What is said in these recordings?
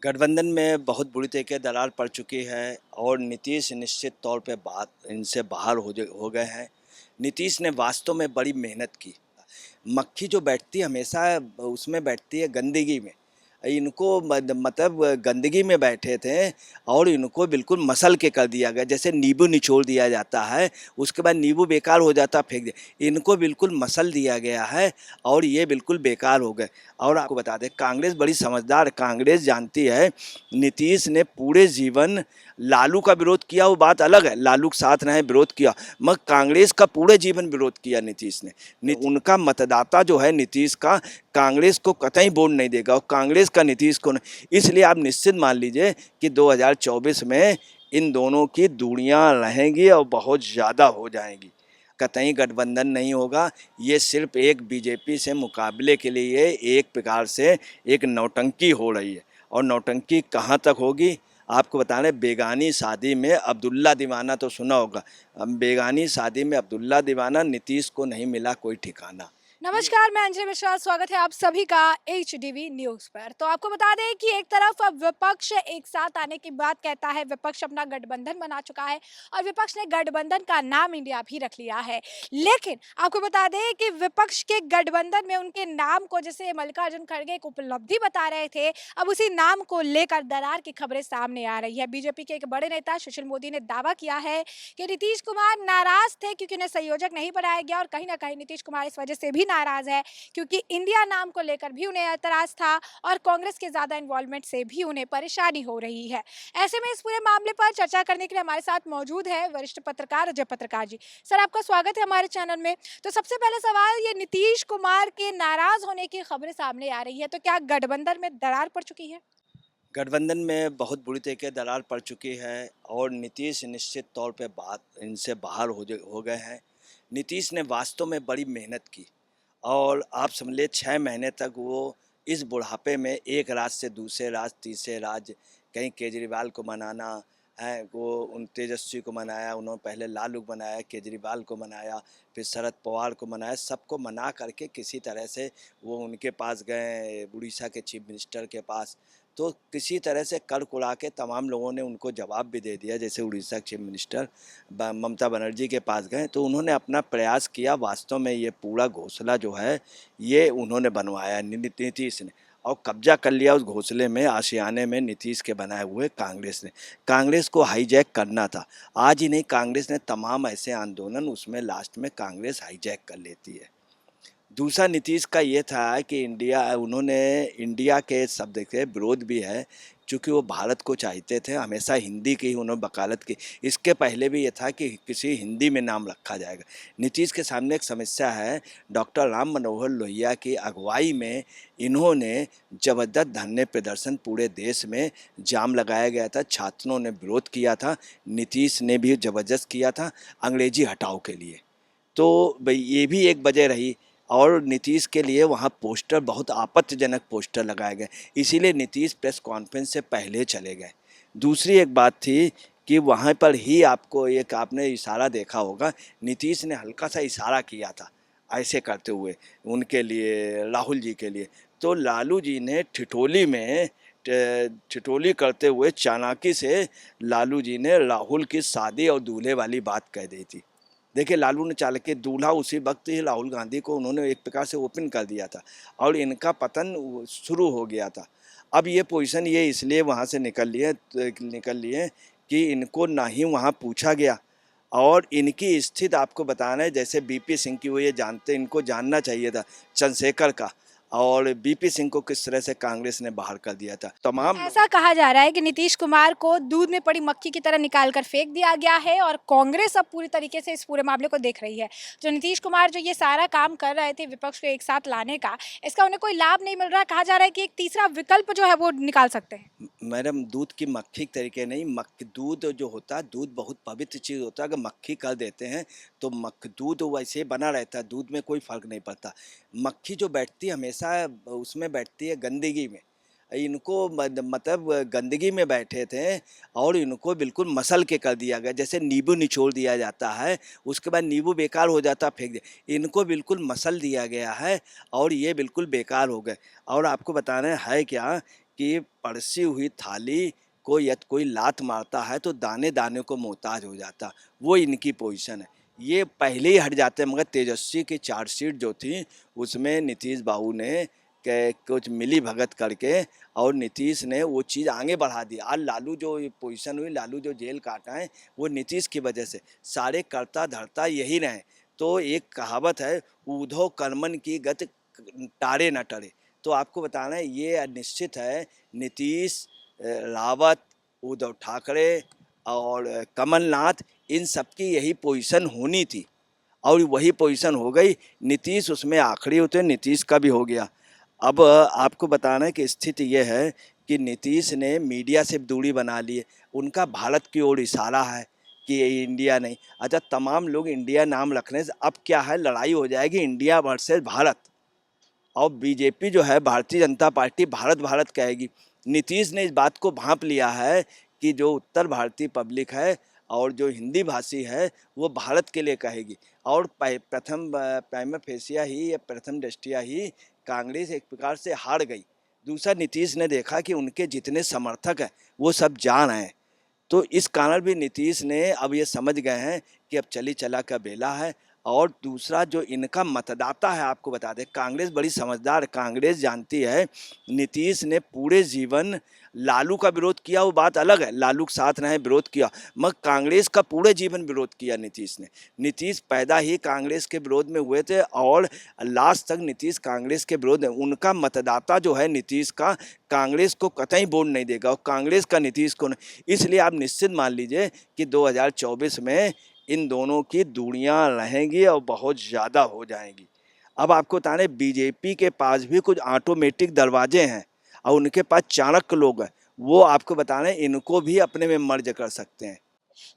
गठबंधन में बहुत बुरी तरीके दरार पड़ चुकी है और नीतीश निश्चित तौर पे बात इनसे बाहर हो गए हैं। नीतीश ने वास्तव में बड़ी मेहनत की। मक्खी जो बैठती है हमेशा उसमें बैठती है गंदगी में। इनको मतलब गंदगी में बैठे थे और इनको बिल्कुल मसल के कर दिया गया, जैसे नींबू निचोड़ दिया जाता है, उसके बाद नींबू बेकार हो जाता फेंक दिया, इनको बिल्कुल मसल दिया गया है और ये बिल्कुल बेकार हो गए। और आपको बता दें, कांग्रेस बड़ी समझदार, कांग्रेस जानती है नीतीश ने पूरे जीवन लालू का विरोध किया, वो बात अलग है, लालू के साथ रहे विरोध किया, मगर कांग्रेस का पूरे जीवन विरोध किया नीतीश ने। उनका मतदाता जो है नीतीश का, कांग्रेस को कतई वोट नहीं देगा और कांग्रेस का नीतीश को नहीं। इसलिए आप निश्चित मान लीजिए कि 2024 में इन दोनों की दूरियां रहेंगी और बहुत ज़्यादा हो जाएंगी। कतई गठबंधन नहीं होगा, ये सिर्फ एक बीजेपी से मुकाबले के लिए एक प्रकार से एक नौटंकी हो रही है। और नौटंकी कहाँ तक होगी आपको बता रहे, बेगानी शादी में अब्दुल्ला दीवाना तो सुना होगा, बेगानी शादी में अब्दुल्ला दीवाना, नीतीश को नहीं मिला कोई ठिकाना। नमस्कार, मैं अंजलि मिश्रा। स्वागत है आप सभी का एचडीवी न्यूज पर। तो आपको बता दें कि एक तरफ अब विपक्ष एक साथ आने की बात कहता है, विपक्ष अपना गठबंधन बना चुका है और विपक्ष ने गठबंधन का नाम इंडिया भी रख लिया है। लेकिन आपको बता दें कि विपक्ष के गठबंधन में उनके नाम को, जैसे मल्लिकार्जुन खड़गे एक उपलब्धि बता रहे थे, अब उसी नाम को लेकर दरार की खबरें सामने आ रही है। बीजेपी के एक बड़े नेता सुशील मोदी ने दावा किया है कि नीतीश कुमार नाराज थे क्योंकि उन्हें संयोजक नहीं बनाया गया और कहीं ना कहीं नीतीश कुमार इस वजह से भी नाराज है क्योंकि इंडिया नाम को लेकर भी उन्हें एतराज था और कांग्रेस के ज्यादा इन्वॉल्वमेंट से भी उन्हें परेशानी हो रही है। ऐसे में इस पूरे मामले पर चर्चा करने के लिए हमारे साथ मौजूद है वरिष्ठ पत्रकार अजय पत्रकार जी। सर, आपका स्वागत है हमारे चैनल में। तो सबसे पहले सवाल, ये नीतीश कुमार के नाराज होने की खबरें सामने आ रही है, तो क्या गठबंधन में दरार पड़ चुकी है? गठबंधन में बहुत बुरी तरीके दरार पड़ चुकी है और नीतीश निश्चित तौर पे बात इनसे बाहर हो गए हैं। नीतीश ने वास्तव में बड़ी मेहनत की और आप समझ लिए 6 महीने तक वो इस बुढ़ापे में एक राज्य से दूसरे राज्य, तीसरे राज्य, कहीं केजरीवाल को मनाना है, वो उन तेजस्वी को मनाया, उन्होंने पहले लालू को मनाया, केजरीवाल को मनाया, फिर शरद पवार को मनाया, सबको मना करके किसी तरह से वो उनके पास गए, उड़ीसा के चीफ मिनिस्टर के पास। तो किसी तरह से कर कुड़ा के तमाम लोगों ने उनको जवाब भी दे दिया, जैसे उड़ीसा के चीफ मिनिस्टर ममता बनर्जी के पास गए तो उन्होंने अपना प्रयास किया। वास्तव में ये पूरा घोंसला जो है ये उन्होंने बनवाया नीतीश ने, और कब्जा कर लिया उस घोंसले में, आशियाने में नीतीश के बनाए हुए कांग्रेस ने। कांग्रेस को हाईजैक करना था। आज ही नहीं, कांग्रेस ने तमाम ऐसे आंदोलन उसमें लास्ट में कांग्रेस हाईजैक कर लेती है। दूसरा नीतीश का ये था कि उन्होंने इंडिया के शब्द के विरोध भी है, चूँकि वो भारत को चाहते थे, हमेशा हिंदी की ही उन्होंने वकालत की। इसके पहले भी ये था कि किसी हिंदी में नाम रखा जाएगा। नीतीश के सामने एक समस्या है, डॉक्टर राम मनोहर लोहिया की अगुवाई में इन्होंने जबरदस्त धरने प्रदर्शन पूरे देश में जाम लगाया गया था, छात्रों ने विरोध किया था, नीतीश ने भी जबरदस्त किया था अंग्रेजी हटाओ के लिए। तो भाई ये भी एक वजह रही। और नीतीश के लिए वहाँ पोस्टर, बहुत आपत्तिजनक पोस्टर लगाए गए, इसीलिए नीतीश प्रेस कॉन्फ्रेंस से पहले चले गए। दूसरी एक बात थी कि वहाँ पर ही आपको एक आपने इशारा देखा होगा, नीतीश ने हल्का सा इशारा किया था ऐसे करते हुए उनके लिए, राहुल जी के लिए। तो लालू जी ने ठिठोली करते हुए चालाकी से लालू जी ने राहुल की शादी और दूल्हे वाली बात कह दी थी। देखिए, लालू ने चाल के दूल्हा उसी वक्त ही राहुल गांधी को उन्होंने एक प्रकार से ओपन कर दिया था और इनका पतन शुरू हो गया था। अब ये पोजीशन ये इसलिए वहाँ से निकल लिए कि इनको ना ही वहाँ पूछा गया और इनकी स्थिति आपको बताना है, जैसे बीपी सिंह की, वो ये जानते, इनको जानना चाहिए था चंद्रशेखर का, और बीपी सिंह को किस तरह से कांग्रेस ने बाहर कर दिया था तमाम ऐसा कहा जा रहा है कि नीतीश कुमार को दूध में पड़ी मक्खी की तरह निकाल कर फेंक दिया गया है और कांग्रेस अब पूरी तरीके से इस पूरे मामले को देख रही है। जो नीतीश कुमार जो ये सारा काम कर रहे थे विपक्ष को एक साथ लाने का, इसका उन्हें कोई लाभ नहीं मिल रहा। कहा जा रहा है कि एक तीसरा विकल्प जो है वो निकाल सकते हैं। मैडम, दूध की मक्खी के तरीके नहीं, दूध जो होता है, दूध बहुत पवित्र चीज़ होता है। अगर मक्खी कर देते हैं तो दूध वैसे ही बना रहता है, दूध में कोई फर्क नहीं पड़ता। मक्खी जो बैठती है हमेशा उसमें बैठती है गंदगी में। इनको मतलब गंदगी में बैठे थे और इनको बिल्कुल मसल के कर दिया गया, जैसे नींबू निचोड़ दिया जाता है, उसके बाद नींबू बेकार हो जाता फेंक दिया, इनको बिल्कुल मसल दिया गया है और ये बिल्कुल बेकार हो गए। और आपको बताना है क्या कि परोसी हुई थाली को यदि कोई लात मारता है तो दाने दाने को मोहताज हो जाता, वो इनकी पोजीशन है। ये पहले ही हट जाते हैं, मगर तेजस्वी की चार्जशीट जो थी उसमें नीतीश बाबू ने के कुछ मिली भगत करके और नीतीश ने वो चीज़ आगे बढ़ा दी। आज लालू जो पोजीशन हुई, लालू जो जेल काटा है, वो नीतीश की वजह से। सारे करता धरता यही रहे। तो एक कहावत है, ऊधो कर्मन की गति टारे न टरे। तो आपको बताना है ये निश्चित है, नीतीश, रावत, उद्धव ठाकरे और कमलनाथ, इन सबकी यही पोजीशन होनी थी और वही पोजीशन हो गई। नीतीश उसमें आखिरी होते, नीतीश का भी हो गया। अब आपको बताना है कि स्थिति ये है कि नीतीश ने मीडिया से दूरी बना ली है। उनका भारत की ओर इशारा है कि ये इंडिया नहीं। अच्छा, तमाम लोग इंडिया नाम रखने से अब क्या है, लड़ाई हो जाएगी इंडिया वर्सेस भारत। और बीजेपी जो है, भारतीय जनता पार्टी, भारत भारत कहेगी। नीतीश ने इस बात को भांप लिया है कि जो उत्तर भारतीय पब्लिक है और जो हिंदी भाषी है वो भारत के लिए कहेगी। और प्रथम प्राइमा फेसिया ही या प्रथम दृष्टिया ही कांग्रेस एक प्रकार से हार गई। दूसरा, नीतीश ने देखा कि उनके जितने समर्थक हैं वो सब जा रहे हैं, तो इस कारण भी नीतीश ने अब ये समझ गए हैं कि अब चली चला का बेला है। और दूसरा, जो इनका मतदाता है, आपको बता दें, कांग्रेस बड़ी समझदार। कांग्रेस जानती है नीतीश ने पूरे जीवन लालू का विरोध किया, वो बात अलग है, लालू के साथ रहे, विरोध किया, मगर कांग्रेस का पूरे जीवन विरोध किया नीतीश ने। नीतीश पैदा ही कांग्रेस के विरोध में हुए थे और लास्ट तक नीतीश कांग्रेस के विरोध में। उनका मतदाता जो है नीतीश का, कांग्रेस को कतई वोट नहीं देगा और कांग्रेस का नीतीश को नहीं। इसलिए आप निश्चित मान लीजिए कि 2024 में इन दोनों की दूरियां रहेंगी और बहुत ज़्यादा हो जाएंगी। अब आपको बता रहे, बीजेपी के पास भी कुछ ऑटोमेटिक दरवाजे हैं और उनके पास चाणक्य लोग हैं, वो आपको बता रहे हैं इनको भी अपने में मर्ज कर सकते हैं।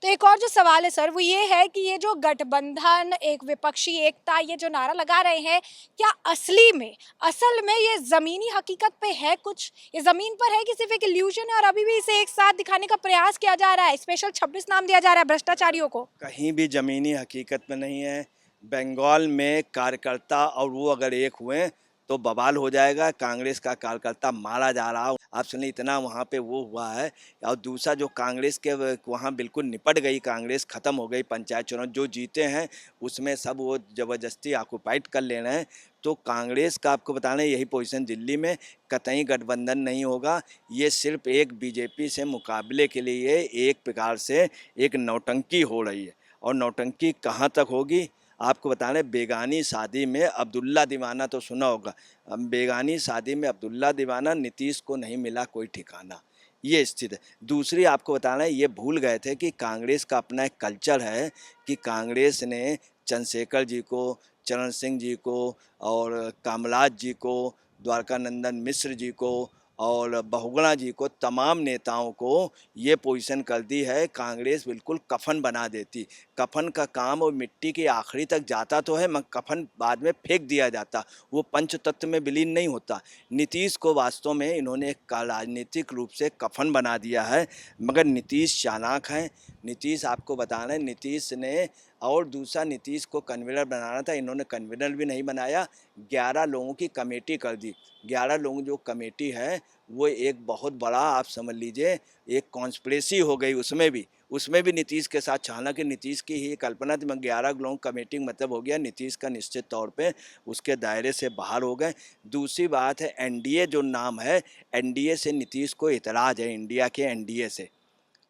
तो एक और जो सवाल है सर, वो ये है कि ये जो गठबंधन, एक विपक्षी एकता, ये जो नारा लगा रहे हैं, क्या असल में ये जमीनी हकीकत पे है कुछ? ये जमीन पर है कि सिर्फ एक इल्यूजन है और अभी भी इसे एक साथ दिखाने का प्रयास किया जा रहा है? स्पेशल 26 नाम दिया जा रहा है भ्रष्टाचारियों को। कहीं भी ज़मीनी हकीकत में नहीं है। बंगाल में कार्यकर्ता और वो अगर एक हुए तो बवाल हो जाएगा। कांग्रेस का कार्यकर्ता मारा जा रहा है, आप सुनिए, इतना वहाँ पे वो हुआ है। और दूसरा, जो कांग्रेस के वहाँ बिल्कुल निपट गई, कांग्रेस ख़त्म हो गई। पंचायत चुनाव जो जीते हैं उसमें सब वो ज़बरदस्ती ऑक्यूपाइड कर ले रहे हैं। तो कांग्रेस का आपको बताना यही पोजीशन, दिल्ली में कतई गठबंधन नहीं होगा। ये सिर्फ एक बीजेपी से मुकाबले के लिए एक प्रकार से एक नौटंकी हो रही है। और नौटंकी कहाँ तक होगी, आपको बता रहे, बेगानी शादी में अब्दुल्ला दीवाना तो सुना होगा। बेगानी शादी में अब्दुल्ला दीवाना, नीतीश को नहीं मिला कोई ठिकाना, ये स्थिति है। दूसरी, आपको बता रहे हैं, ये भूल गए थे कि कांग्रेस का अपना एक कल्चर है कि कांग्रेस ने चंद्रशेखर जी को, चरण सिंह जी को और कामराज जी को, द्वारकानंदन मिश्र जी को और बहुगुणा जी को, तमाम नेताओं को ये पोजीशन कर दी है। कांग्रेस बिल्कुल कफन बना देती। कफन का काम और मिट्टी के आखिरी तक जाता तो है, मगर कफन बाद में फेंक दिया जाता, वो पंच तत्व में विलीन नहीं होता। नीतीश को वास्तव में इन्होंने एक राजनीतिक रूप से कफन बना दिया है। मगर नीतीश चालाक हैं। नीतीश, आपको बताना है, नीतीश ने, और दूसरा, नीतीश को कन्वीनर बनाना था, इन्होंने कन्वीनर भी नहीं बनाया, 11 लोगों की कमेटी कर दी। 11 लोगों जो कमेटी है वो एक बहुत बड़ा, आप समझ लीजिए, एक कॉन्स्पिरेसी हो गई। उसमें भी नीतीश के साथ, हालांकि नीतीश की ही कल्पना थी, मगर 11 लोगों कमेटी मतलब हो गया नीतीश का निश्चित तौर पे उसके दायरे से बाहर हो गए। दूसरी बात है, एनडीए जो नाम है, एनडीए से नीतीश को इतराज़ है, इंडिया के एनडीए से,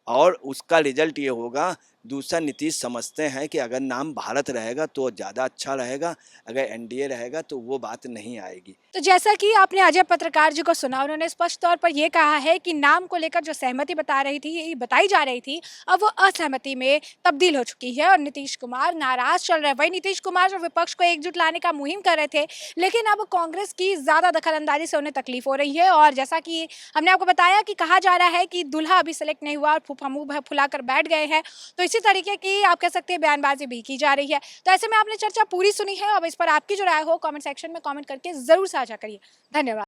और उसका रिजल्ट ये होगा। दूसरा, नीतीश समझते हैं कि अगर नाम भारत रहेगा तो ज़्यादा अच्छा रहेगा, अगर एनडीए रहेगा तो वो बात नहीं आएगी। तो जैसा कि आपने अजय पत्रकार जी को सुना, उन्होंने स्पष्ट तौर पर ये कहा है कि नाम को लेकर जो सहमति बताई जा रही थी, अब वो असहमति में तब्दील हो चुकी है और नीतीश कुमार नाराज चल रहे हैं। वही नीतीश कुमार जो विपक्ष को एकजुट लाने का मुहिम कर रहे थे, लेकिन अब कांग्रेस की ज़्यादा दखलंदाजी से उन्हें तकलीफ हो रही है। और जैसा कि हमने आपको बताया कि कहा जा रहा है कि दूल्हा अभी सेलेक्ट नहीं हुआ और फूफा मुँह फुलाकर बैठ गए हैं, तो इसी तरीके की आप कह सकते हैं बयानबाजी भी की जा रही है। तो ऐसे में आपने चर्चा पूरी सुनी है, अब इस पर आपकी जो राय हो कमेंट सेक्शन में कमेंट करके ज़रूर साझा करिए। धन्यवाद।